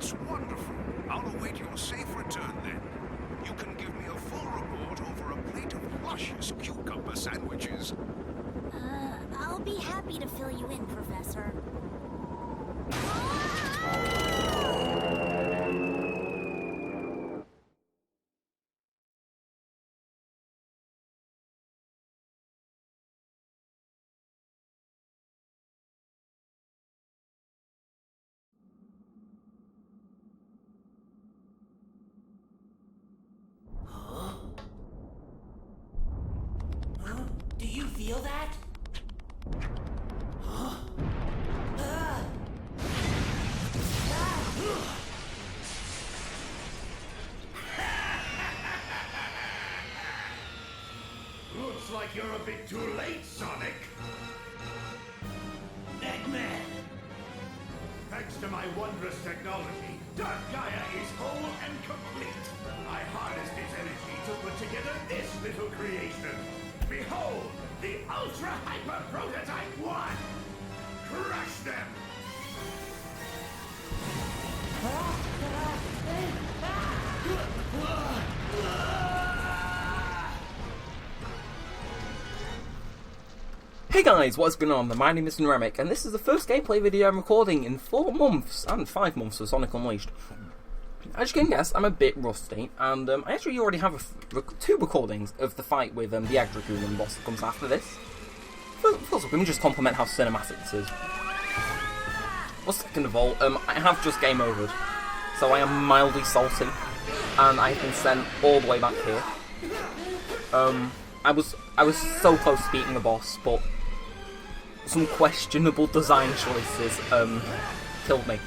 That's wonderful. I'll await your safe return then. You can give me a full report over a plate of luscious cucumber sandwiches. I'll be happy to fill you in, Professor. Do you feel that? Looks like you're a bit too late, Sonic. Eggman! Thanks to my wondrous technology, Dark Gaia is whole and complete. I harnessed its energy to put together this little creation. Behold, the Ultra Hyper Prototype 1! Crush them! Hey guys, what's going on? My name is Neremik, and this is the first gameplay video I'm recording in 4 months, and 5 months for Sonic Unleashed. As you can guess, I'm a bit rusty, and I actually already have 2 recordings of the fight with the Egg Dragoon boss that comes after this. First of all, let me just compliment how cinematic this is. Well, second of all, I have just game overed, so I am mildly salty, and I've been sent all the way back here. I was so close to beating the boss, but some questionable design choices killed me.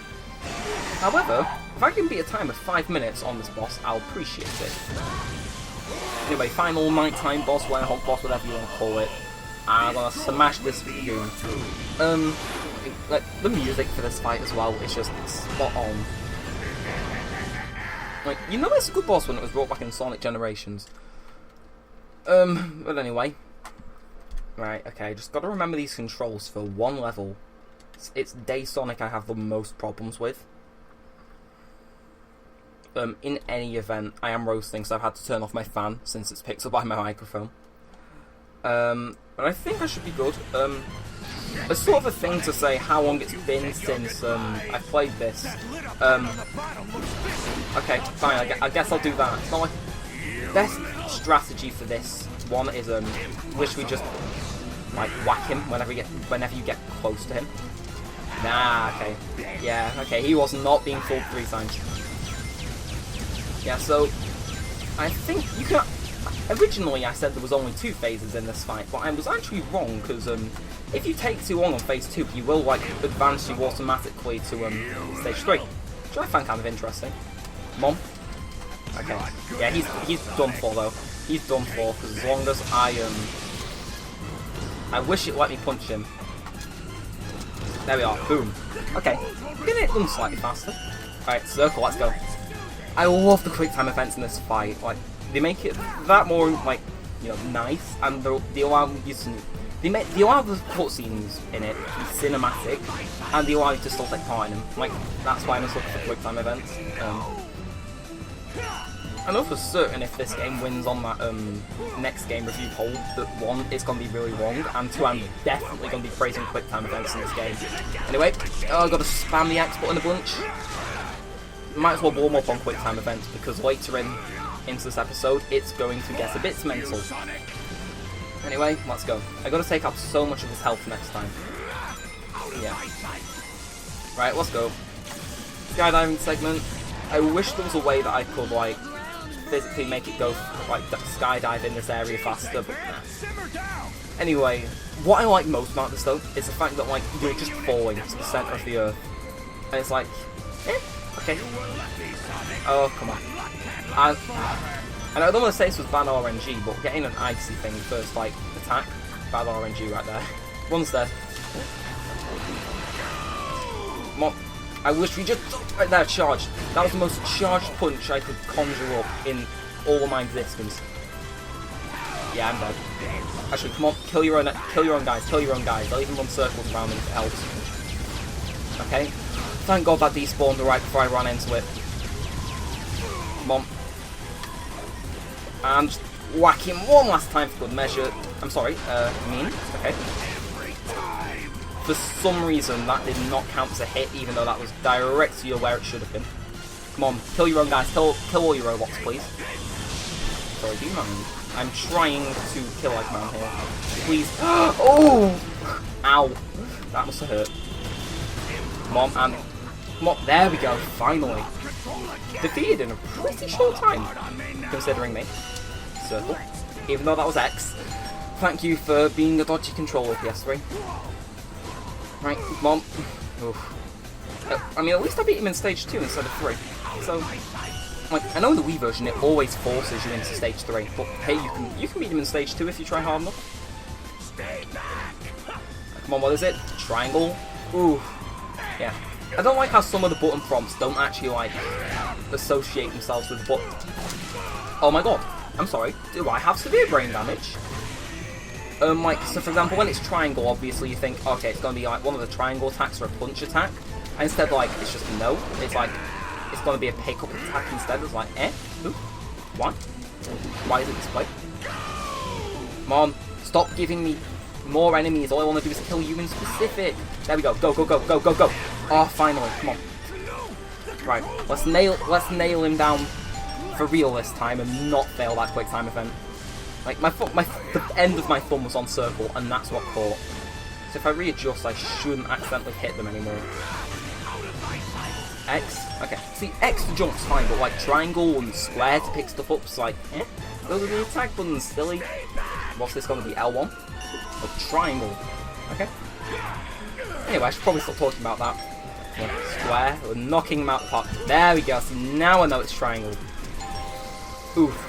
However, if I can beat a time of 5 minutes on this boss, I'll appreciate it. Anyway, final nighttime boss, werehog boss, whatever you want to call it. I'm gonna smash this Dragoon. Like, the music for this fight as well is just spot on. Like, you know it's a good boss when it was brought back in Sonic Generations. But anyway. Right, okay, just gotta remember these controls for one level. It's Day Sonic I have the most problems with. In any event, I am roasting, so I've had to turn off my fan since it's picked up by my microphone. But I think I should be good. It's sort of a thing to say how long it's been since I've played this. Okay, fine, I guess I'll do that. It's not like best strategy for this one is literally just like whack him whenever you get close to him. Nah, okay. Yeah, okay, he was not being fooled 3 times. Yeah, so I think you can. Originally I said there was only 2 phases in this fight, but I was actually wrong, because if you take too long on phase 2, you will like advance you automatically to stage 3. Which I find kind of interesting. Come on. Okay. Yeah, he's done for though. He's done for, because as long as I wish it let me punch him. There we are. Boom. Okay. Getting it done slightly faster. Alright, circle, let's go. I love the quick time events in this fight. Like, they make it that more, like, you know, nice, and they allow you to... They allow the cutscenes in it to be cinematic, and they allow you to still take part in them. Like, that's why I'm just looking for quick time events. I know for certain if this game wins on that next game review poll, that 1, it's going to be really wrong, and 2, I'm definitely going to be praising quick time events in this game. Anyway, I've got to spam the X button a bunch. Might as well warm up on quick time events, because later into this episode, it's going to get a bit mental. Anyway, let's go. I got to take up so much of his health next time. Yeah. Right, let's go. Skydiving segment. I wish there was a way that I could, like, physically make it go, like, skydive in this area faster, but nah. Anyway, what I like most about this, though, is the fact that, like, you're just falling to the centre of the Earth. And it's like, okay. Oh, come on. And I don't want to say this was bad RNG, but getting an icy thing first, like, attack, bad RNG right there. One's dead. Come on. I literally just, right there, charged. That was the most charged punch I could conjure up in all of my existence. Yeah, I'm dead. Actually, come on, kill your own guys. I'll even run circles around them if it helps. Okay. Thank God that despawned right before I ran into it. Come on. And just whack him one last time for good measure. I'm sorry, mean. Okay. For some reason, that did not count as a hit, even though that was directly where it should have been. Come on, kill your own guys. Kill all your robots, please. Sorry, do you mind? I'm trying to kill like man here. Please. Oh! Ow. That must have hurt. Come on, and... Come on, there we go, finally. Defeated in a pretty short time, considering me. Circle. Even though that was X. Thank you for being a dodgy controller, PS3. Right, come on. Oof. I mean, at least I beat him in stage 2 instead of 3. So, like, I know in the Wii version it always forces you into stage 3, but hey, you can beat him in stage 2 if you try hard enough. Come on, what is it? Triangle? Ooh. Yeah. I don't like how some of the button prompts don't actually, like, associate themselves with the button. Oh my god. I'm sorry. Do I have severe brain damage? Like, so for example, when it's triangle, obviously you think, okay, it's going to be like one of the triangle attacks or a punch attack. And instead, like, it's just no. It's like, it's going to be a pick-up attack instead. It's like, Who? What? Why is it displayed? Come on. Stop giving me more enemies. All I want to do is kill you in specific. There we go. Go, go, go, go, go, go. Oh, finally. Come on. Right. Let's nail him down for real this time and not fail that quick time event. Like, the end of my thumb was on circle, and that's what caught. So if I readjust, I shouldn't accidentally hit them anymore. X? Okay. See, X to jump's fine, but like triangle and square to pick stuff up, it's like, those are the attack buttons, silly. What's this going to be, L1? Or triangle? Okay. Anyway, I should probably stop talking about that. Square, we're knocking them out the park. There we go, so now I know it's triangle. Oof.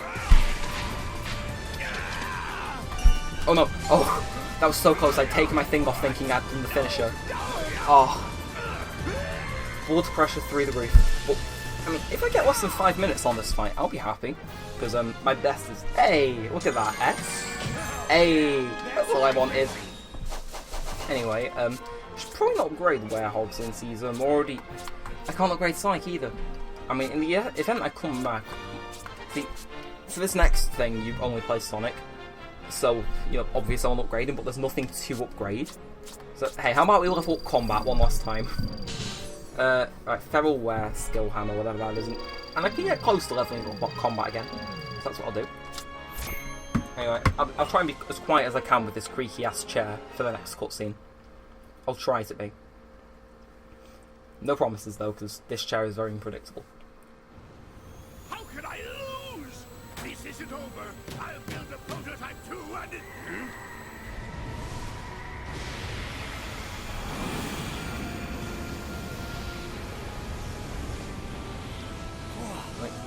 Oh no, oh, that was so close. I'd taken my thing off thinking I'd done the finisher. Oh. Blood pressure through the roof. But, I mean, if I get less than 5 minutes on this fight, I'll be happy. Because my best is, hey, look at that, S. Hey, that's all I wanted. Anyway, I should probably not upgrade the Werehog since he's already... I can't upgrade Sonic either. I mean, in the event I come back... See, for this next thing, you only play Sonic. So, you know, obviously I'm upgrading, but there's nothing to upgrade. So, hey, how about we level up combat one last time? Right, Feral Wear, Skill Hammer, whatever that isn't. And I can get close to leveling up combat again. So that's what I'll do. Anyway, I'll try and be as quiet as I can with this creaky-ass chair for the next cutscene. I'll try to be. No promises, though, because this chair is very unpredictable. How could I lose? This isn't over. I'll build a prototype too, and it...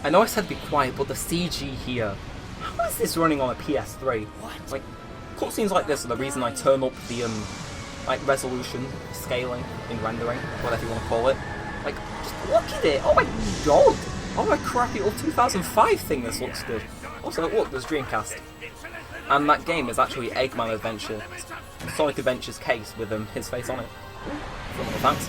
I know I said be quiet, but the CG here... How is this running on a PS3? What? Like, cutscenes like this are the reason I turn up the, like, resolution, scaling, in rendering, whatever you want to call it. Like, just look at it! Oh my god! Oh my crappy old 2005 thing, this looks good. Also, look, there's Dreamcast. And that game is actually Eggman Adventure. Sonic Adventure's case with his face on it. Thanks.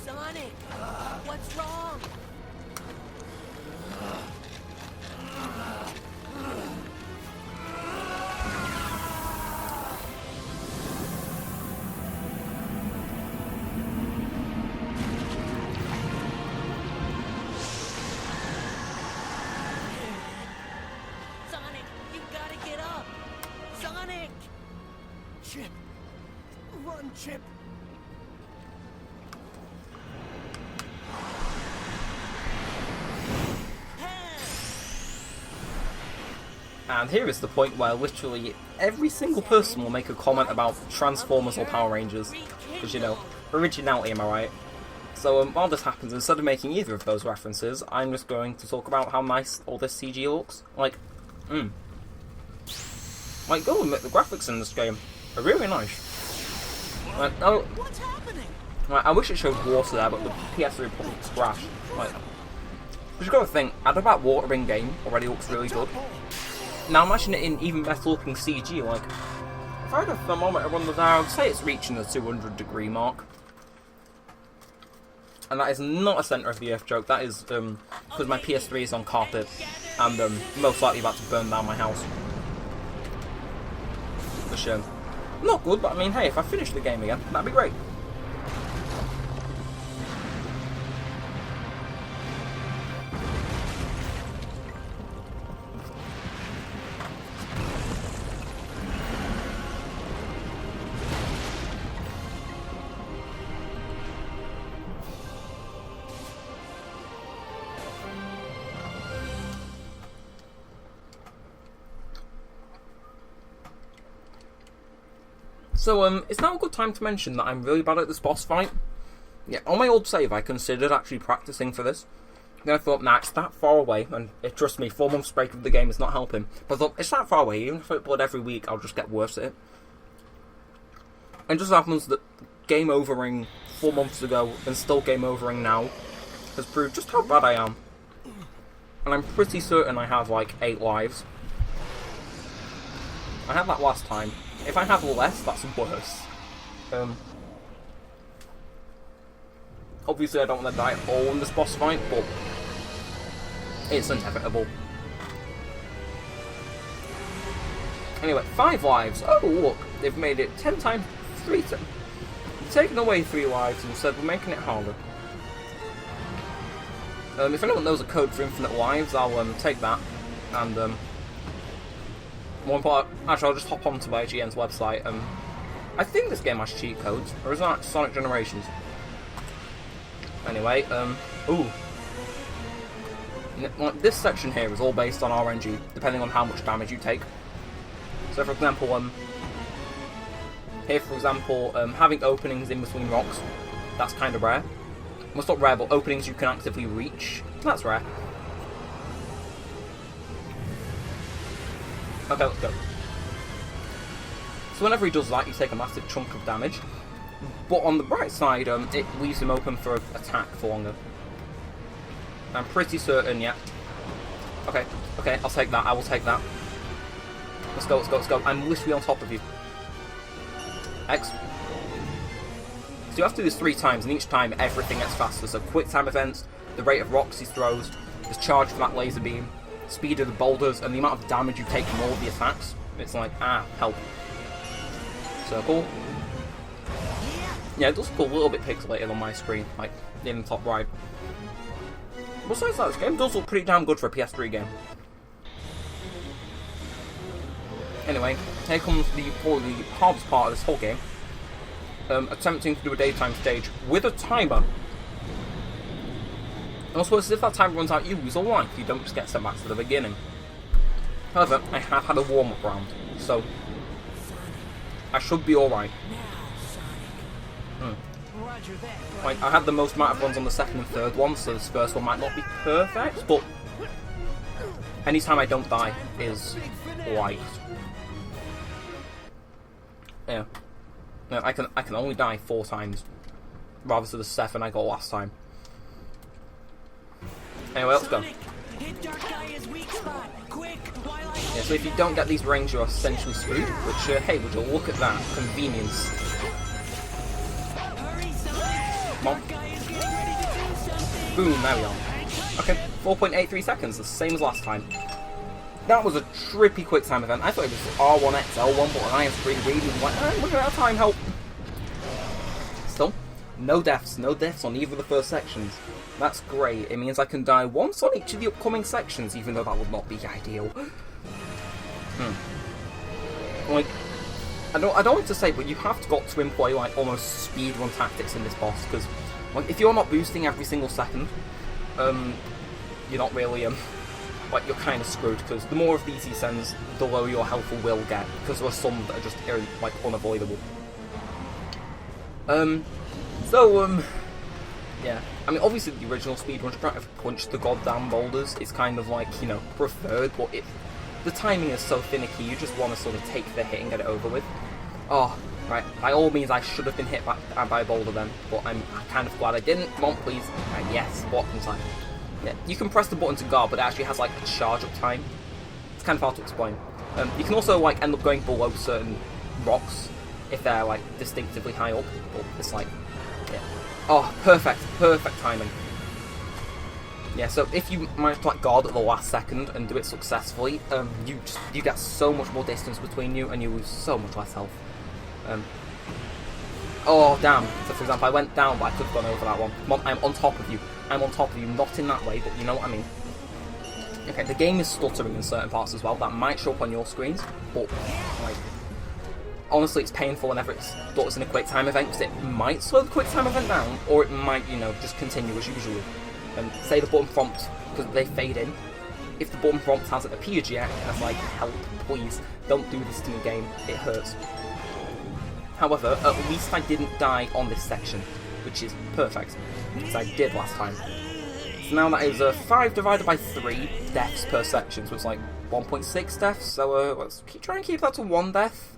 Sonic, what's wrong? Sonic, you gotta get up! Sonic! Chip! Run, Chip! And here is the point where literally every single person will make a comment about Transformers or Power Rangers. Because, you know, originality, am I right? So while this happens, instead of making either of those references, I'm just going to talk about how nice all this CG looks. Like, Like, go admit, the graphics in this game are really nice. Like, oh, What's happening? like, I wish it showed water there, but the PS3 probably crashed. Like, you've got to think, adding that water in game already looks really good. Now imagine it in even better looking CG. Like, if I had a thermometer under there, I would say it's reaching the 200-degree mark. And that is not a centre of the earth joke. That is because my PS3 is on carpet and most likely about to burn down my house. Which not good, but I mean, hey, if I finish the game again, that'd be great. So, it's now a good time to mention that I'm really bad at this boss fight. Yeah, on my old save, I considered actually practicing for this. Then I thought, nah, it's that far away, and trust me, 4 months break of the game is not helping. But I thought, it's that far away, even if I upload every week, I'll just get worse at it. And it just happens that game overing 4 months ago, and still game overing now, has proved just how bad I am. And I'm pretty certain I have, like, 8 lives. I had that last time. If I have less, that's worse. Obviously I don't want to die at all in this boss fight, but it's inevitable. Anyway, 5 lives. Oh look, they've made it 10 times 3 times. They've taken away 3 lives and said we're making it harder. If anyone knows a code for infinite lives, I'll take that. And one part, actually, I'll just hop onto IGN's website. I think this game has cheat codes, or is that Sonic Generations? Anyway, ooh. Like, this section here is all based on RNG, depending on how much damage you take. So, for example, here, for example, having openings in between rocks, that's kind of rare. Well, it's not rare, but openings you can actively reach, that's rare. Okay, let's go. So whenever he does that, you take a massive chunk of damage. But on the bright side, it leaves him open for attack for longer. I'm pretty certain, yeah. Okay, I'll take that, I will take that. Let's go, let's go, let's go. I'm literally on top of you. X. So you have to do this 3 times, and each time everything gets faster. So quick time events, the rate of rocks he throws, his charge from that laser beam, speed of the boulders, and the amount of damage you take from all of the attacks. It's like, help. Circle. Yeah, it does look a little bit pixelated on my screen, like, in the top right. Besides that, this game does look pretty damn good for a PS3 game. Anyway, here comes probably the hardest part of this whole game. Attempting to do a daytime stage with a timer. And also, if that timer runs out, you lose a life. You don't just get sent back to the beginning. However, I have had a warm-up round, so I should be alright. Like, I had the most amount of runs on the second and third one, so this first one might not be perfect, but anytime I don't die is light. Yeah. No, I can only die 4 times, rather than the 7 I got last time. Anyway, let's go. Yeah, so if you don't get these rings, you're essentially screwed, which, hey, would you look at that convenience. Come on. Boom, there we are. Okay, 4.83 seconds, the same as last time. That was a trippy quick time event. I thought it was R1X, L1, but I am pretty greedy. Like, look at that time, help. Still, no deaths on either of the first sections. That's great. It means I can die once on each of the upcoming sections, even though that would not be ideal. Like, I don't want to say, but you have got to employ like almost speedrun tactics in this boss, because like if you're not boosting every single second, you're not really like you're kind of screwed, because the more of these he sends, the lower your health will get, because there are some that are just like unavoidable. Yeah, I mean, obviously the original speedrun trying to punch the goddamn boulders is kind of like, you know, preferred, but the timing is so finicky, you just want to sort of take the hit and get it over with. Oh, right, by all means I should have been hit by a boulder then, but I'm kind of glad I didn't. Come on, please. Right, yes, block from time. Yeah, you can press the button to guard, but it actually has like a charge up time. It's kind of hard to explain. You can also like end up going below certain rocks if they're like distinctively high up, but it's like, yeah. Oh, perfect timing. Yeah, so if you manage to like guard at the last second and do it successfully, you get so much more distance between you and you lose so much less health. Oh damn! So for example, I went down, but I could have gone over that one. Come on, I'm on top of you. I'm on top of you, not in that way, but you know what I mean. Okay, the game is stuttering in certain parts as well. That might show up on your screens, but like, honestly, it's painful whenever it stutters in a quick time event because it might slow the quick time event down, or it might, you know, just continue as usual. Say the button prompt, because they fade in. If the button prompt hasn't appeared yet, it's like, help, please, don't do this to me, game. It hurts. However, at least I didn't die on this section, which is perfect, because I did last time. So now that is 5 divided by 3 deaths per section, so it's like 1.6 deaths, so let's try and keep that to 1 death.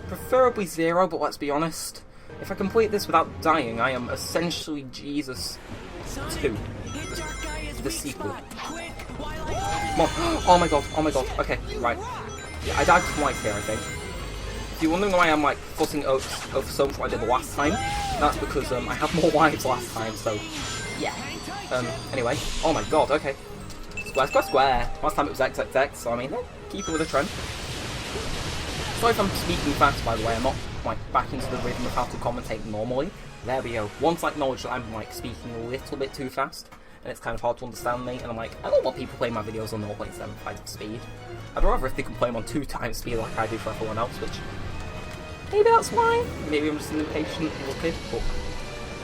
Preferably 0, but let's be honest. If I complete this without dying, I am essentially Jesus 2. The sequel. Come on. Oh my god, okay, right. Yeah, I died twice here, I think. If you're wondering why I'm like fussing over so much what I did the last time, that's because I had more lives last time, so yeah. Anyway, oh my god, okay. Square. Last time it was XXX, so I mean, keep it with a trend. Sorry if I'm speaking fast, by the way, I'm not like back into the rhythm of how to commentate normally. There we go. Once I acknowledge that I'm like speaking a little bit too fast, and it's kind of hard to understand me, and I'm like, I don't want people playing my videos on 0.75 speed. I'd rather if they can play them on 2 times speed like I do for everyone else, which maybe that's why. Maybe I'm just an impatient little kid, but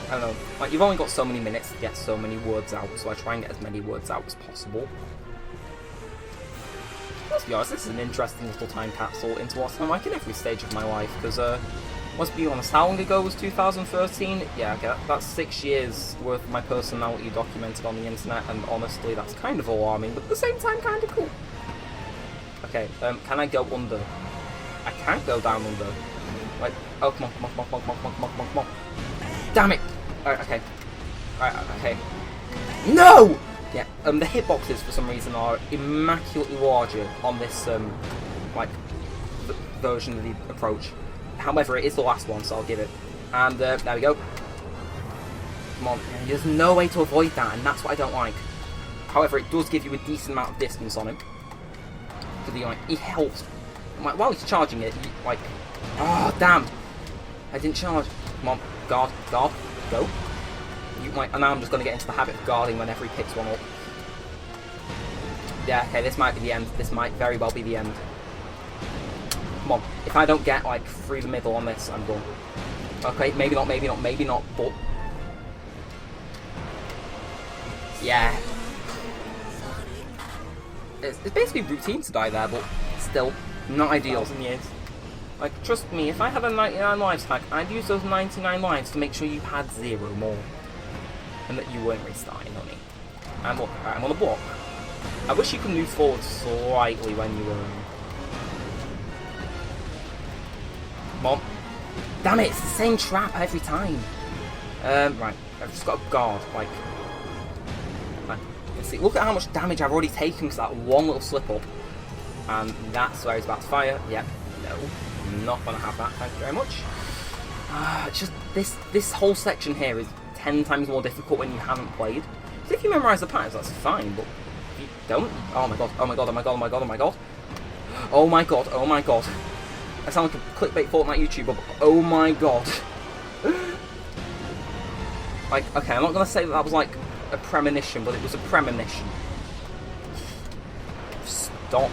I don't know. Like, you've only got so many minutes to get so many words out, so I try and get as many words out as possible. Let's be honest, this is an interesting little time capsule into what I'm like in every stage of my life, because, let's be honest, how long ago was 2013? Yeah, okay, that's 6 years worth of my personality documented on the internet, and honestly, that's kind of alarming, but at the same time, kind of cool. Okay, can I go under? I can't go down under. Like, oh, come on. Damn it! Alright, okay. Alright, okay. No! Yeah, the hitboxes for some reason are immaculately larger on this, like, version of the approach. However, it is the last one, so I'll give it. And, there we go. Come on. There's no way to avoid that, and that's what I don't like. However, it does give you a decent amount of distance on him. So the, like, he helps. Like, while he's charging it, he, like... Oh, damn! I didn't charge. Come on. Guard. Go. You might, and now I'm just going to get into the habit of guarding whenever he picks one up. Yeah, okay, this might be the end. This might very well be the end. Come on. If I don't get, like, through the middle on this, I'm done. Okay, maybe not, but... Yeah. It's basically routine to die there, but still, not ideal. 1,000 years. Like, trust me, if I had a 99 lives hack, I'd use those 99 lives to make sure you had 0 more. And that you weren't restarting on me. I'm on a block. I wish you could move forward slightly when you were... Come on. Damn it, it's the same trap every time. Right, I've just got a guard, like... Let's see, look at how much damage I've already taken for that one little slip up. And that's where he's about to fire. Yep, no. Not gonna have that, thank you very much. Just this whole section here is 10 times more difficult when you haven't played. So if you memorise the patterns, that's fine, but if you don't... Oh my god. I sound like a clickbait Fortnite YouTuber, but oh my god. Like, okay, I'm not gonna say that was like a premonition, but it was a premonition. Stop.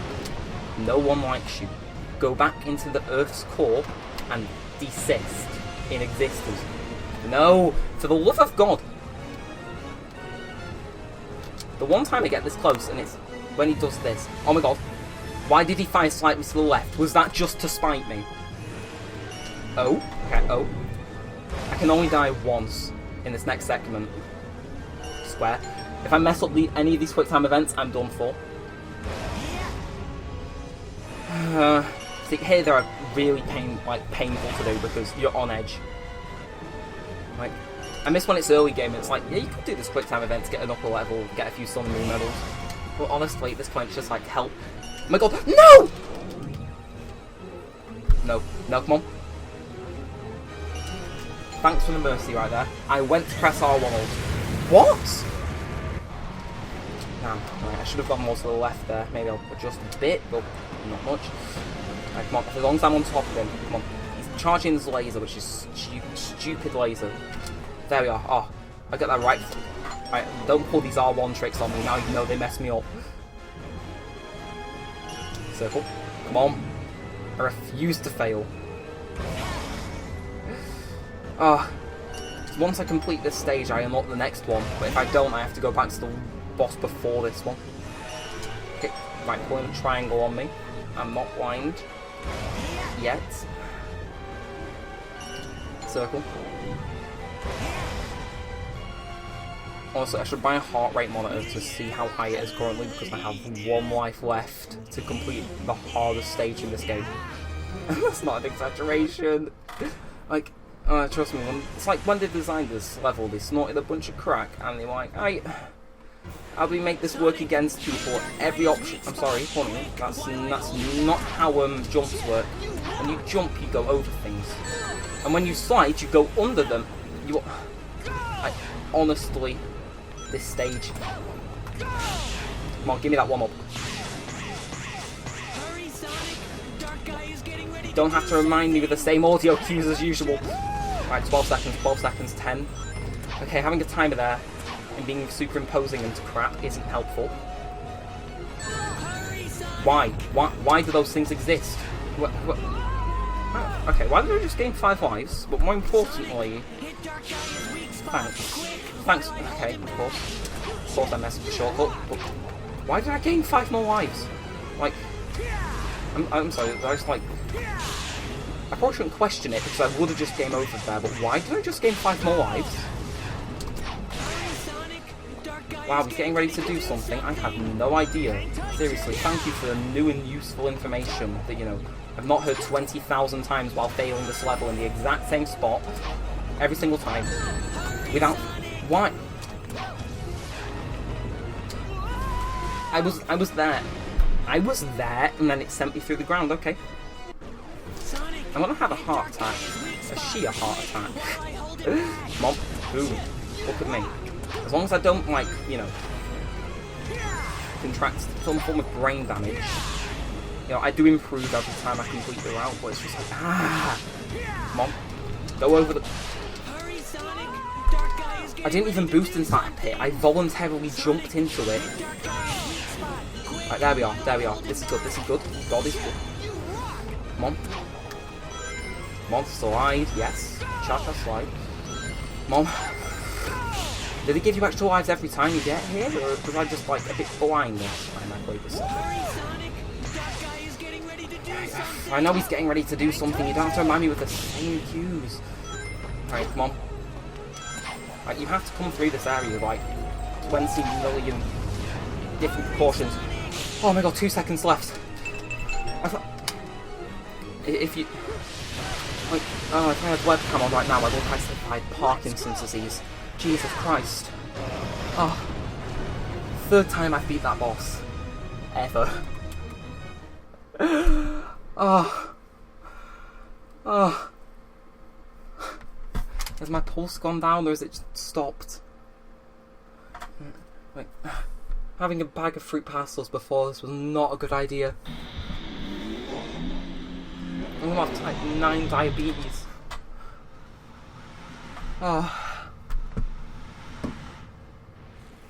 No one likes you. Go back into the Earth's core and desist in existence. No! For the love of God! The one time I get this close, and it's when he does this. Oh my god. Why did he fire slightly to the left? Was that just to spite me? Oh? Okay, oh. I can only die once. in this next segment. Square. If I mess up any of these quick time events, I'm done for. See, here they are really painful to do because you're on edge. Like, I miss when it's early game and it's like, yeah, you could do this quick time event to get an upper level, get a few Sun and Moon medals. But honestly, at this point, it's just like, help. Oh my god, no! No, come on. Thanks for the mercy right there. I went to press R1. What? Damn, right, I should have gone more to the left there. Maybe I'll adjust a bit, but not much. Right, come on, as long as I'm on top of him. Come on. He's charging his laser, which is stupid laser. There we are. Oh, I got that right. Right, don't pull these R1 tricks on me. Now you know they mess me up. Circle. Come on. I refuse to fail. Once I complete this stage, I unlock the next one. But if I don't, I have to go back to the boss before this one. Okay, right, pulling a triangle on me. I'm not blind. Yet. Circle. Also, I should buy a heart rate monitor to see how high it is currently because I have 1 life left to complete the hardest stage in this game. That's not an exaggeration. Like, trust me, it's like when they designed this level, they snorted a bunch of crack and they're like, how do we make this work against people? Every option. I'm sorry, hold on. That's not how jumps work. When you jump, you go over things, and when you slide, you go under them. Honestly, this stage. Come on, give me that one up. You don't have to remind me with the same audio cues as usual. Right, 12 seconds, 10. Okay, having a timer there and being superimposing into crap isn't helpful. Why? Why do those things exist? Okay, why did I just gain 5 lives? But more importantly, thanks. Okay, of course I messed with the shortcut. But why did I gain 5 more lives? Like, I'm sorry. I just like. I probably shouldn't question it because I would have just game over there. But why did I just gain 5 more lives? Wow, he's getting ready to do something. I have no idea. Seriously, thank you for the new and useful information that, you know, I've not heard 20,000 times while failing this level in the exact same spot every single time. Without... Why? I was there. I was there, and then it sent me through the ground. Okay. I'm gonna have a heart attack. A sheer heart attack. Come on. Boom. Look at me. As long as I don't, like, you know, contract some form of brain damage. You know, I do improve every time I complete the route, but it's just like, Come on. Go over the... I didn't even boost into that pit. I voluntarily jumped into it. Right, there we are. This is good. God is good. Come on. Come on, slide. Yes. Cha-cha slide. Come on. Did it give you extra lives every time you get here? Or was I just, like, a bit blind last time I played this level? I know he's getting ready to do something. You don't have to remind me with the same cues. Alright, come on. Right, you have to come through this area with, like, 20 million different precautions. Oh my god, 2 seconds left. I thought... If you... Like, if I had webcam on right now, I would have had Parkinson's disease. Jesus Christ. Oh. 3rd time I beat that boss. Ever. Oh. Has my pulse gone down or has it stopped? Like, having a bag of fruit pastilles before this was not a good idea. I'm gonna have type 9 diabetes. Oh.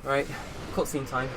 Right, cutscene time.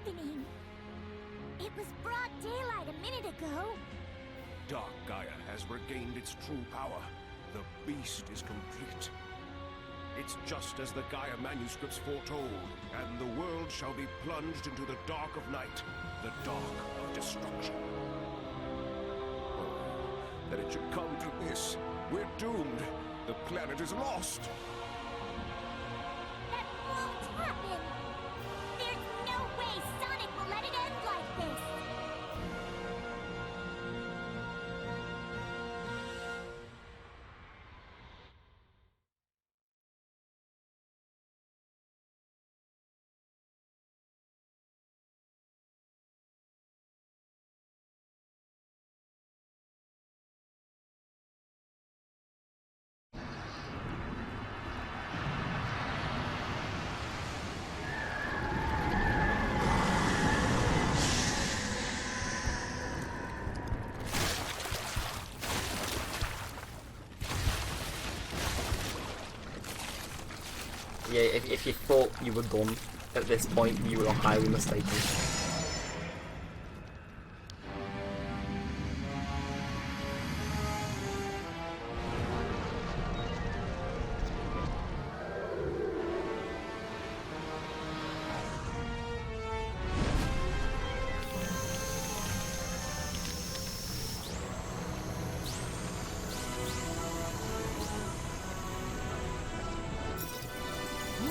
happening? It was broad daylight a minute ago. Dark Gaia has regained its true power. The beast is complete. It's just as the Gaia manuscripts foretold, and the world shall be plunged into the dark of night, the dark of destruction. Oh, that it should come to this. We're doomed. The planet is lost. That won't happen. There's no way Sonic will let it end like this. Yeah, if you thought you were done at this point, you were highly mistaken.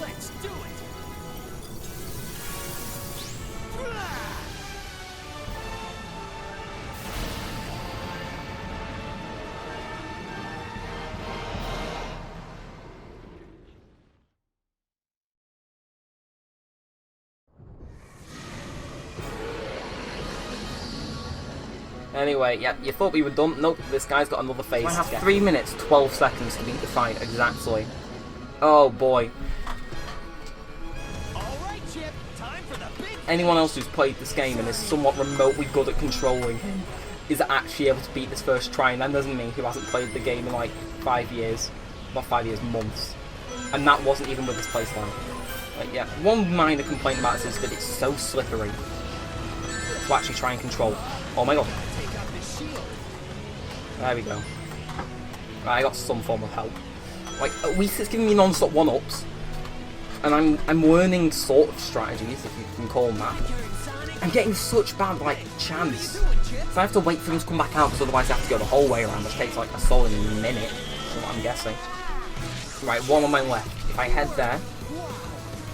Let's do it! Anyway, yeah, you thought we were done? Nope, this guy's got another phase. I have 3 minutes, 12 seconds to beat the fight, exactly. Oh boy. Alright, Chip, time for the big Anyone else who's played this game and is somewhat remotely good at controlling him is actually able to beat this first try, and that doesn't mean who hasn't played the game in like 5 years. Not 5 years, months. And that wasn't even with this playstyle. Like, yeah, one minor complaint about this is that it's so slippery to actually try and control. Oh my god. take out this shield. There we go. Right, I got some form of help. Like, at least it's giving me non-stop one-ups. And I'm learning sort of strategies, if you can call them that. I'm getting such bad, like, chance. So I have to wait for them to come back out, because otherwise I have to go the whole way around, which takes like a solid minute, is what I'm guessing. Right, one on my left. If I head there...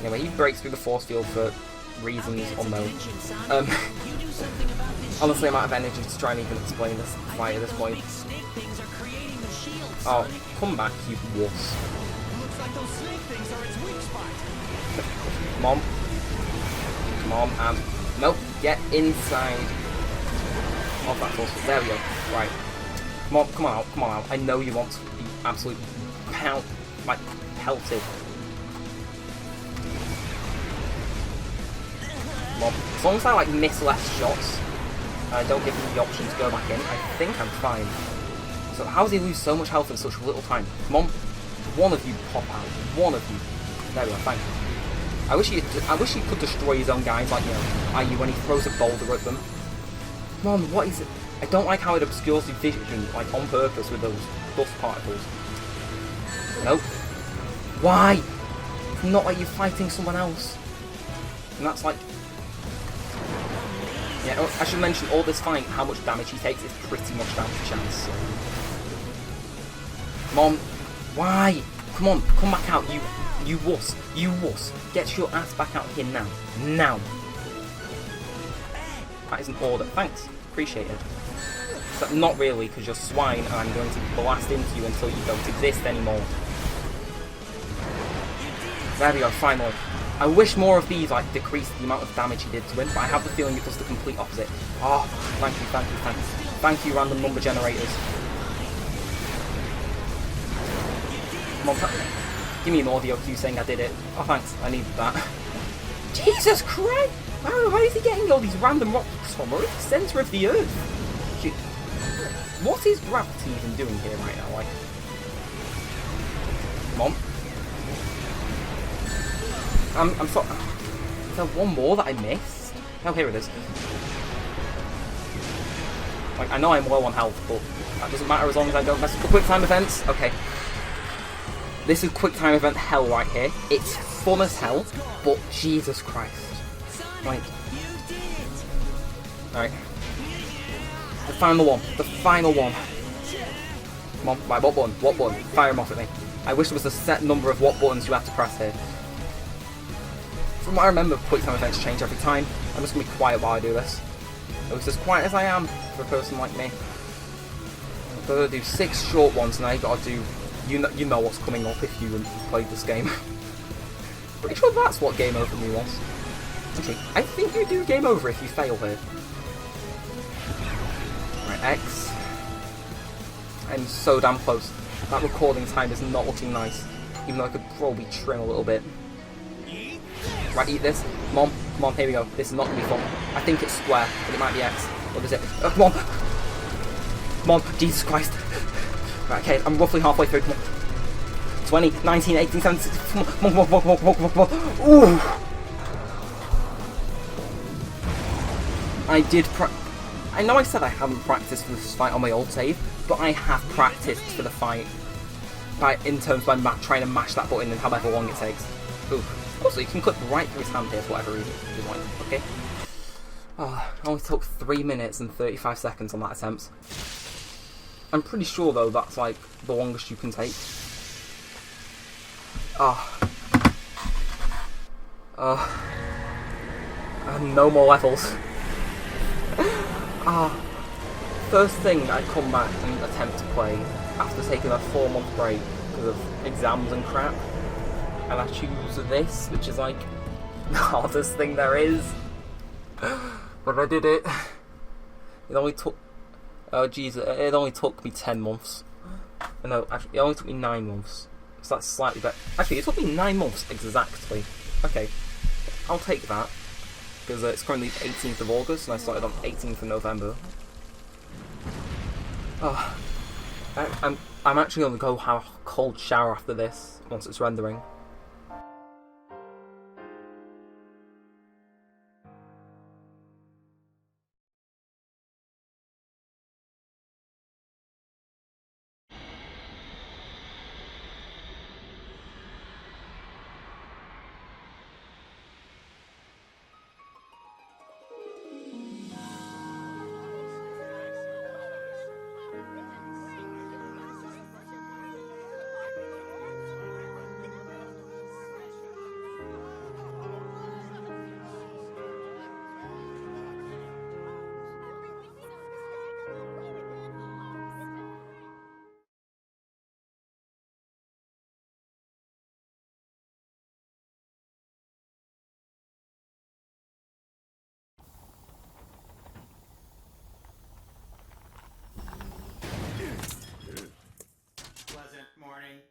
Anyway, he breaks through the force field for reasons unknown. Honestly, I'm out of energy to try and even explain this fight at this point. Oh, come back, you wuss. Looks like those snake things are its weak spot. Come on. Come on, and... Nope, get inside. Oh, that's awesome. There we go. Right. Come on out. I know you want to be absolutely pelted. Come on. As long as I, like, miss less shots, don't give me the option to go back in, I think I'm fine. So how does he lose so much health in such little time? Come on. One of you pop out. One of you. There we go, thank you. I wish he could destroy his own guys, like, you know, i.e. when he throws a boulder at them. Come on, what is it? I don't like how it obscures the vision, like, on purpose with those dust particles. Nope. Why? It's not like you're fighting someone else. And that's like... Yeah, oh, I should mention, all this fight, how much damage he takes is pretty much down to chance. Come on. Why? Come on, come back out, you wuss. You wuss. Get your ass back out here now. Now. That is an order. Thanks. Appreciate it. So, not really, because you're swine, and I'm going to blast into you until you don't exist anymore. There we go, finally. I wish more of these, like, decreased the amount of damage he did to him, but I have the feeling it does the complete opposite. Oh, thank you. Thank you, random number generators. Come on, give me an audio cue saying I did it. Oh, thanks, I needed that. Jesus Christ! Wow, where is he getting all these random rocks from? We're at the centre of the Earth. Gee, what is gravity even doing here right now? Like, come on. I'm sorry. Is there one more that I missed? Oh, here it is. Like, I know I'm low on health, but that doesn't matter as long as I don't mess with the quick time events. Okay. This is quick time event hell right here. It's fun as hell, but Jesus Christ. Like, alright. The final one. The final one. Come on. Right, what button? What button? Fire him off at me. I wish there was a set number of what buttons you have to press here. From what I remember, quick time events change every time. I'm just going to be quiet while I do this. At least as quiet as I am for a person like me. I've got to do 6 short ones now. You've got to do... You know what's coming up if you played this game. Pretty sure that's what game over me was. Actually, I think you do game over if you fail here. Right, X. I'm so damn close. That recording time is not looking nice. Even though I could probably trim a little bit. Right, eat this. Come on, here we go. This is not going to be fun. I think it's square, but it might be X. What is it? Come on! Come on, Jesus Christ. Right, okay, I'm roughly halfway through. Come on. 20, 19, 18, 17, come on. Ooh! I know I said I haven't practiced for this fight on my old save, but I have practiced for the fight. In terms of trying to mash that button and however long it takes. Ooh. Also, you can click right through his hand here for whatever reason you want. Okay. Oh, it only took 3 minutes and 35 seconds on that attempt. I'm pretty sure though that's like the longest you can take. No more levels. First thing I come back and attempt to play after taking a 4-month break because of exams and crap. And I choose this, which is like the hardest thing there is. But I did it. It only took... Oh jeez, it only took me 10 months. No, actually, it only took me 9 months. So that's slightly better. Actually, it took me 9 months exactly. Okay, I'll take that. Because it's currently 18th of August, and I started on 18th of November. Oh, I'm actually going to go have a cold shower after this, once it's rendering.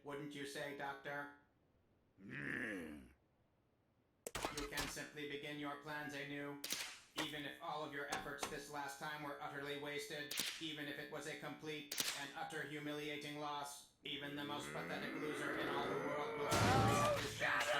Wouldn't you say, Doctor? You can simply begin your plans anew. Even if all of your efforts this last time were utterly wasted, even if it was a complete and utter humiliating loss, even the most pathetic loser in all the world will still have his chance to...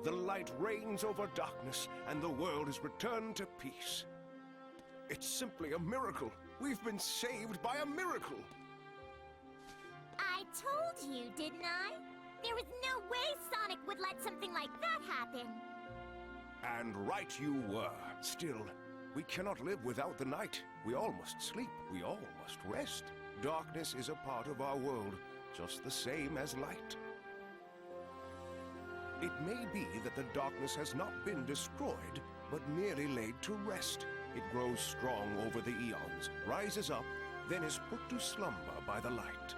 The light reigns over darkness, and the world is returned to peace. It's simply a miracle. We've been saved by a miracle. I told you, didn't I? There was no way Sonic would let something like that happen. And right you were. Still, we cannot live without the night. We all must sleep. We all must rest. Darkness is a part of our world, just the same as light. It may be that the darkness has not been destroyed, but merely laid to rest. It grows strong over the eons, rises up, then is put to slumber by the light.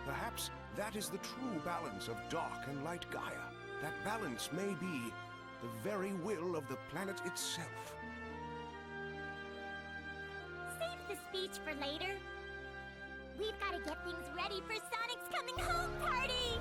Perhaps that is the true balance of dark and light Gaia. That balance may be the very will of the planet itself. Save the speech for later. We've got to get things ready for Sonic's coming home party!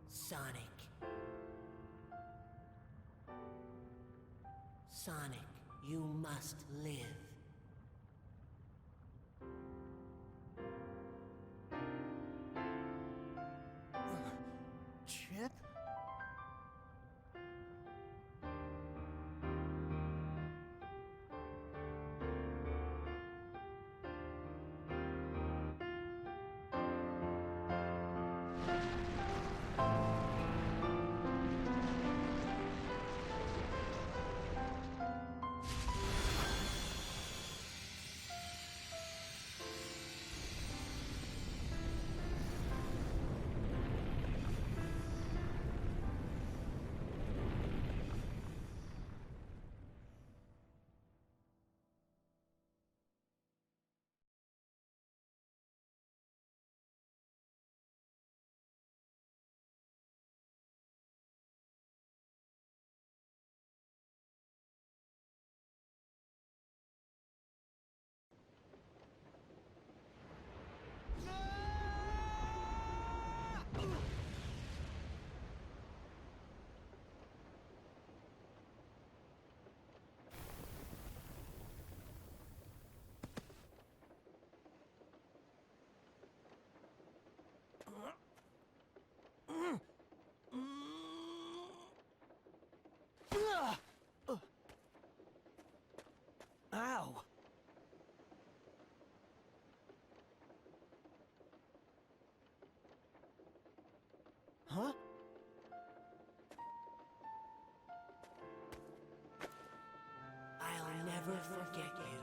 Sonic. Sonic, you must live. Chip? Ow! Huh? I'll never forget you.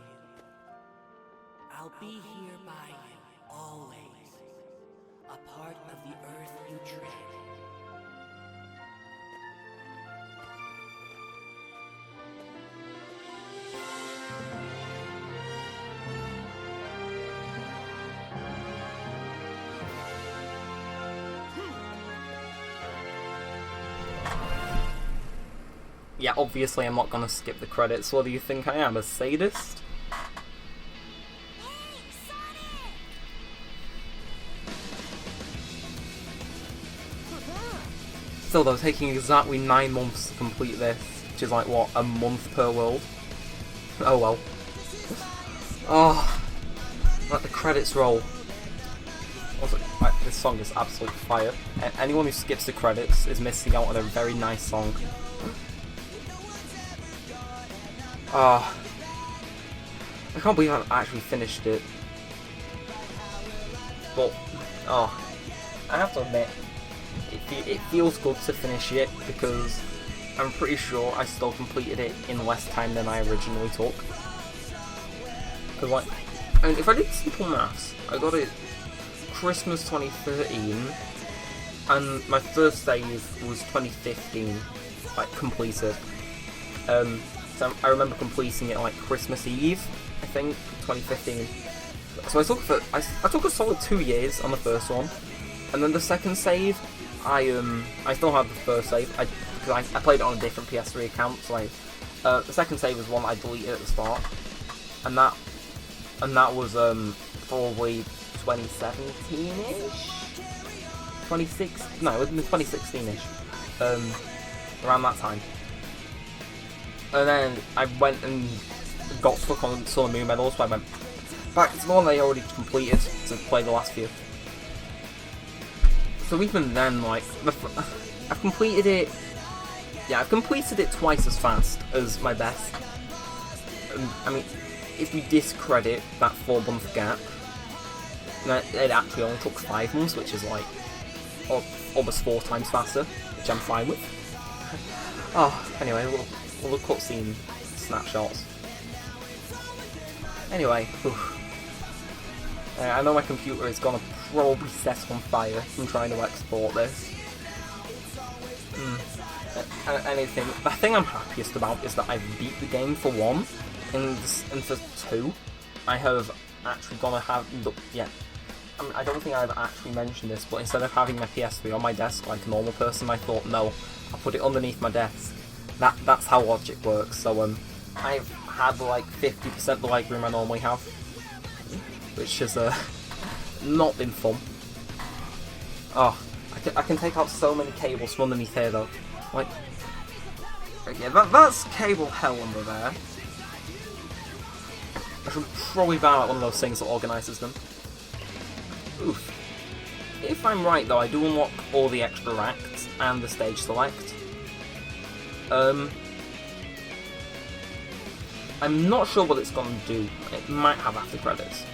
I'll be here by you, always. A part of the earth you tread. Yeah, obviously I'm not gonna skip the credits. What do you think I am, a sadist? Still though, taking exactly 9 months to complete this, which is like, what, a month per world? Oh well. Oh, let the credits roll. Also, like, this song is absolute fire. Anyone who skips the credits is missing out on a very nice song. I can't believe I've actually finished it. But, I have to admit, it feels good to finish it because I'm pretty sure I still completed it in less time than I originally took. Because, like, I mean, if I did simple maths, I got it Christmas 2013, and my first save was 2015, like, completed. So I remember completing it like Christmas Eve, I think, 2015. So I took a solid 2 years on the first one, and then the second save, I still have the first save. Because I played it on a different PS3 account. So the second save was one I deleted at the start, and that was probably 2017ish, 2016ish, around that time. And then I went and got stuck on Sun and Moon medals, so I went back to the one I already completed to play the last few. So even then, like, I've completed it yeah, I've completed it twice as fast as my best. I mean, if we discredit that 4-month gap, it actually only took 5 months, which is like almost 4 times faster, which I'm fine with. Oh, anyway, we'll cutscene snapshots. Anyway, I know my computer is gonna probably set on fire from trying to export this. Anything. The thing I'm happiest about is that I've beat the game for 1, and for 2, I have actually gonna have. Yeah, I mean, I don't think I've actually mentioned this, but instead of having my PS3 on my desk like a normal person, I thought, no, I'll put it underneath my desk. That's how logic works. So I've had like 50% the library I normally have, which has not been fun. Oh, I can take out so many cables from underneath here though. Like, yeah, that's cable hell under there. I should probably buy out one of those things that organises them. Oof. If I'm right though, I do unlock all the extra acts and the stage select. I'm not sure what it's gonna do. It might have after credits.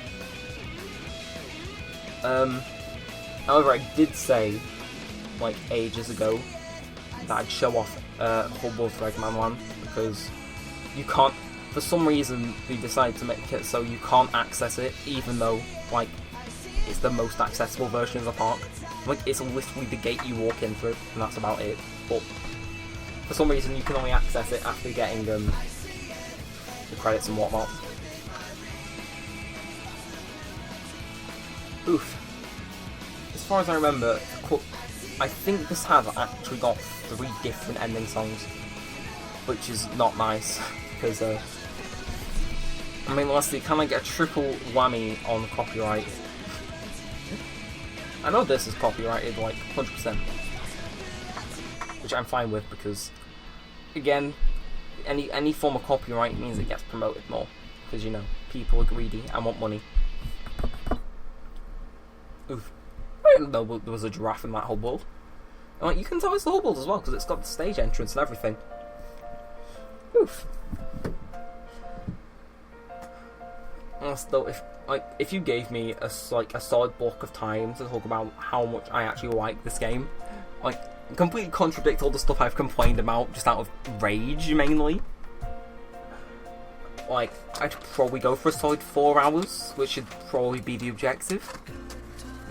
However, I did say, like ages ago, that I'd show off Hubble for Eggman Land, because you can't, for some reason, they decided to make it so you can't access it, even though, like, it's the most accessible version of the park. Like, it's literally the gate you walk in through, and that's about it. But for some reason, you can only access it after getting the credits and whatnot. Oof. As far as I remember, I think this has actually got 3 different ending songs, which is not nice, because, I mean, lastly, you kind of get a triple whammy on copyright. I know this is copyrighted, like, 100%, which I'm fine with, because, again, any form of copyright means it gets promoted more, because, you know, people are greedy and want money. Oof. I didn't know there was a giraffe in that whole world. Like, you can tell it's the whole world as well, because it's got the stage entrance and everything. Oof. Still, if you gave me a solid block of time to talk about how much I actually like this game, like, completely contradict all the stuff I've complained about just out of rage mainly, like, I'd probably go for a solid 4 hours, which should probably be the objective.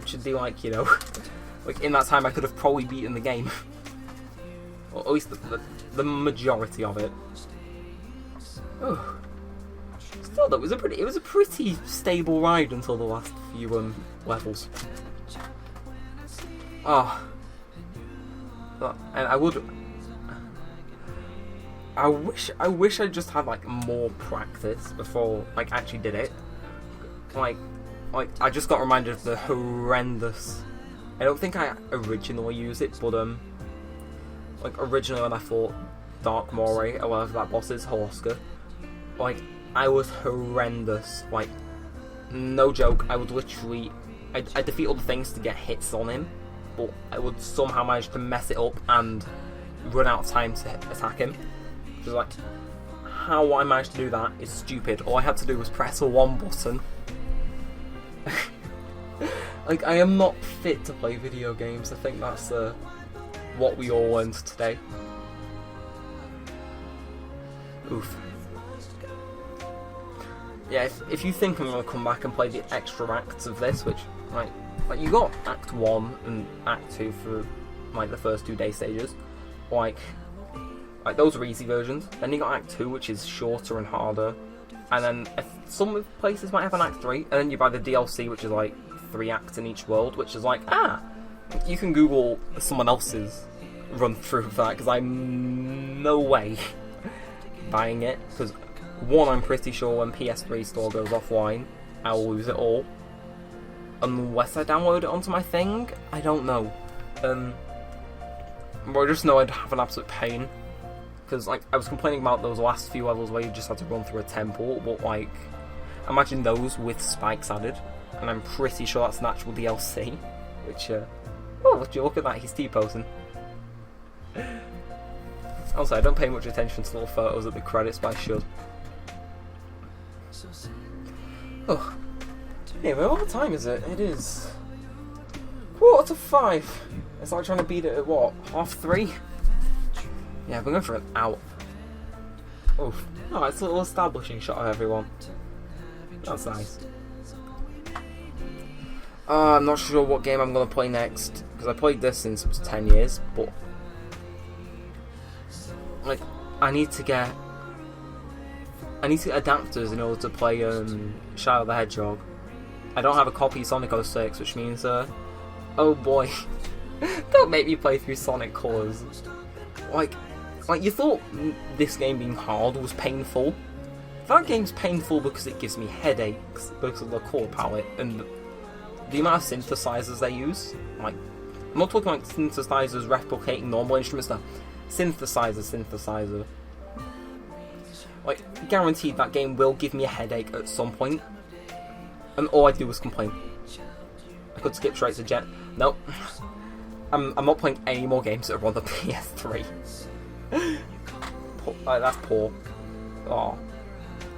It should be like, you know, like in that time I could have probably beaten the game, or at least the majority of it. Oh. Still, though, it was a pretty stable ride until the last few levels. Ah, and I wish I just had like more practice before like actually did it. Like I just got reminded of the horrendous. I don't think I originally used it, but like originally when I fought Dark Moray or whatever that boss is, Holoska, like I was horrendous. Like no joke, I would literally I defeat all the things to get hits on him, but I would somehow manage to mess it up and run out of time to attack him. Which is like, how I managed to do that is stupid. All I had to do was press a 1 button. Like, I am not fit to play video games. I think that's what we all learned today. Oof. Yeah, if you think I'm going to come back and play the extra acts of this, which, like you got Act 1 and Act 2 for, like, the first 2 day stages. Like those are easy versions. Then you got Act 2, which is shorter and harder. And then some places might have an Act 3. And then you buy the DLC, which is like 3 acts in each world, which is like, you can Google someone else's run through of that, because I'm no way buying it. Because, 1, I'm pretty sure when PS3 store goes offline, I'll lose it all. Unless I download it onto my thing, I don't know. But I just know I'd have an absolute pain. Because, like, I was complaining about those last few levels where you just had to run through a temple, but, like, imagine those with spikes added. And I'm pretty sure that's an actual DLC. Which, oh, would you look at that, he's T-posing. Also, I don't pay much attention to little photos at the credits, but I should. Oh. Anyway, what time is it? It is 4:45. It's like trying to beat it at what? 3:30? Yeah, we're going for an hour. Oof. Oh, it's a little establishing shot of everyone. That's nice. I'm not sure what game I'm going to play next, because I played this since it was 10 years, but like, I need to get adapters in order to play Shadow the Hedgehog. I don't have a copy of Sonic 06, which means, oh boy, don't make me play through Sonic Colors. Like you thought this game being hard was painful. That game's painful because it gives me headaches because of the color palette and the amount of synthesizers they use. Like, I'm not talking like synthesizers replicating normal instruments now. Synthesizer. Like, guaranteed that game will give me a headache at some point. And all I do is complain. I could skip straight to Jet. Nope. I'm not playing any more games that are on the PS3. That's poor. Oh.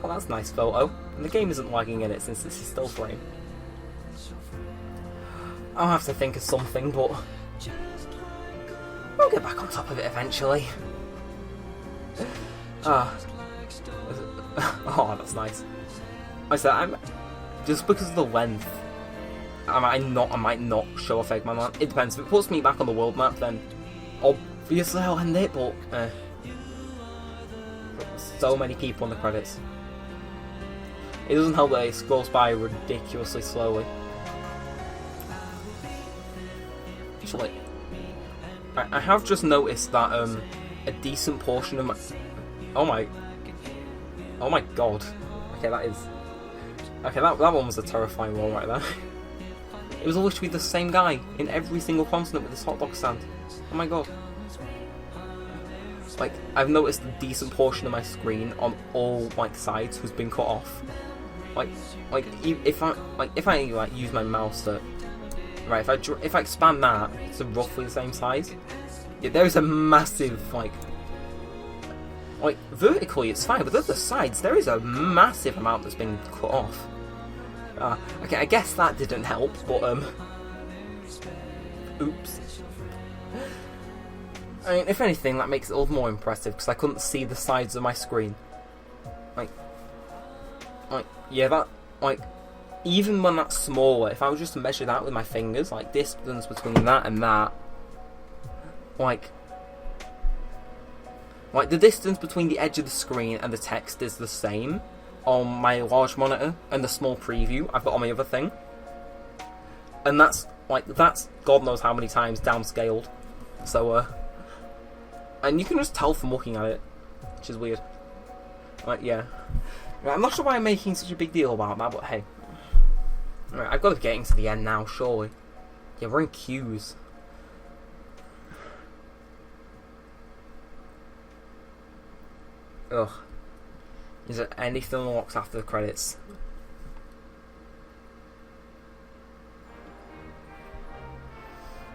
Well, that's a nice photo. And the game isn't lagging in it since this is still frame. I'll have to think of something, but we'll get back on top of it eventually. Oh, that's nice. Like I said, just because of the length, I might not show off Eggman Land. It depends. If it puts me back on the world map, then obviously I'll end it, but so many people in the credits. It doesn't help that it scrolls by ridiculously slowly. Actually, I have just noticed that a decent portion of my... Oh my god. Okay, that is... Okay, that one was a terrifying roll right there. It was literally the same guy in every single continent with this hot dog stand. Oh my god. Like, I've noticed a decent portion of my screen on all like sides who's been cut off. If I use my mouse to... Right, if I expand that to roughly the same size, yeah, there's a massive, like vertically it's fine, but at the sides there is a massive amount that's been cut off. Okay, I guess that didn't help, but oops. I mean, if anything, that makes it all the more impressive because I couldn't see the sides of my screen. Even when that's smaller, if I was just to measure that with my fingers, like distance between that and that, like the distance between the edge of the screen and the text is the same on my large monitor and the small preview I've got on my other thing. And that's God knows how many times downscaled. So, and you can just tell from looking at it, which is weird. Yeah. Right, I'm not sure why I'm making such a big deal about that, but hey. Right, I've got to be getting to the end now, surely. Yeah, we're in queues. Ugh. Is there anything unlocked after the credits?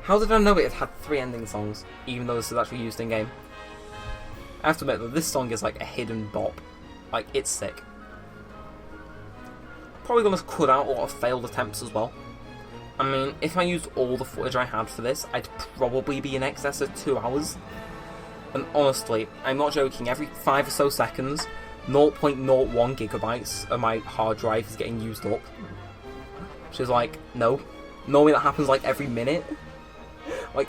How did I know it had 3 ending songs, even though this is actually used in game? I have to admit that this song is like a hidden bop. Like, it's sick. Probably gonna cut out a lot of failed attempts as well. I mean, if I used all the footage I had for this, I'd probably be in excess of 2 hours. And honestly, I'm not joking, every 5 or so seconds, 0.01 gigabytes of my hard drive is getting used up. Which is like, no. Normally that happens like every minute. Like,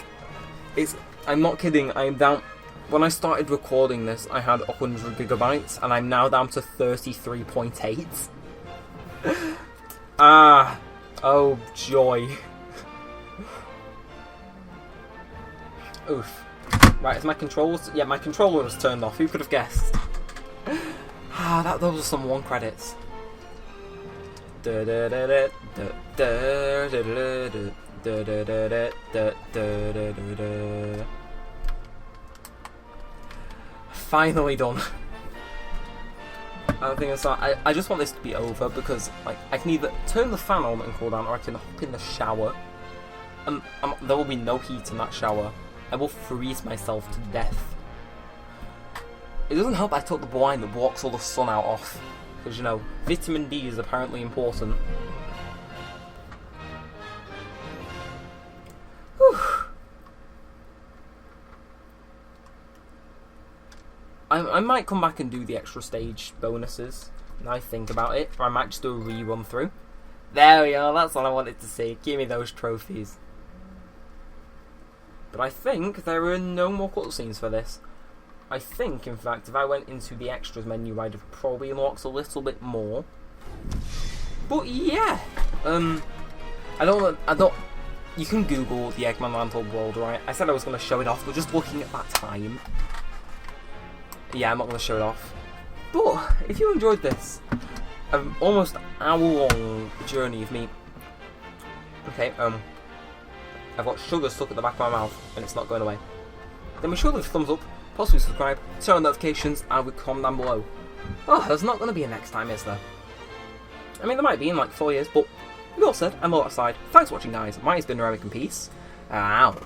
I'm not kidding, I'm down... When I started recording this, I had 100 gigabytes, and I'm now down to 33.8. Oh joy. Oof. Right, is my controller... Yeah, my controller was turned off, who could have guessed? Those are some 1 credits. Finally done. I just want this to be over because like I can either turn the fan on and cool down, or I can hop in the shower, and there will be no heat in that shower. I will freeze myself to death. It doesn't help I took the blind that blocks all the sun out off. Because, you know, vitamin D is apparently important. Whew. I might come back and do the extra stage bonuses. Now I think about it. Or I might just do a rerun through. There we are, that's what I wanted to see. Give me those trophies. But I think there are no more cutscenes for this. I think, in fact, if I went into the extras menu, I'd have probably unlocked a little bit more. But yeah, I don't. You can Google the Eggman Untold World, right? I said I was going to show it off, but just looking at that time, yeah, I'm not going to show it off. But if you enjoyed this, an almost hour-long journey of me. Okay, I've got sugar stuck at the back of my mouth, and it's not going away. Then be sure to leave a thumbs up, possibly subscribe, turn on notifications, and leave a comment down below. Oh, there's not going to be a next time, is there? I mean, there might be in like 4 years, but with all said, I'm all outside. Thanks for watching, guys. My name's been Neremik and peace. Out.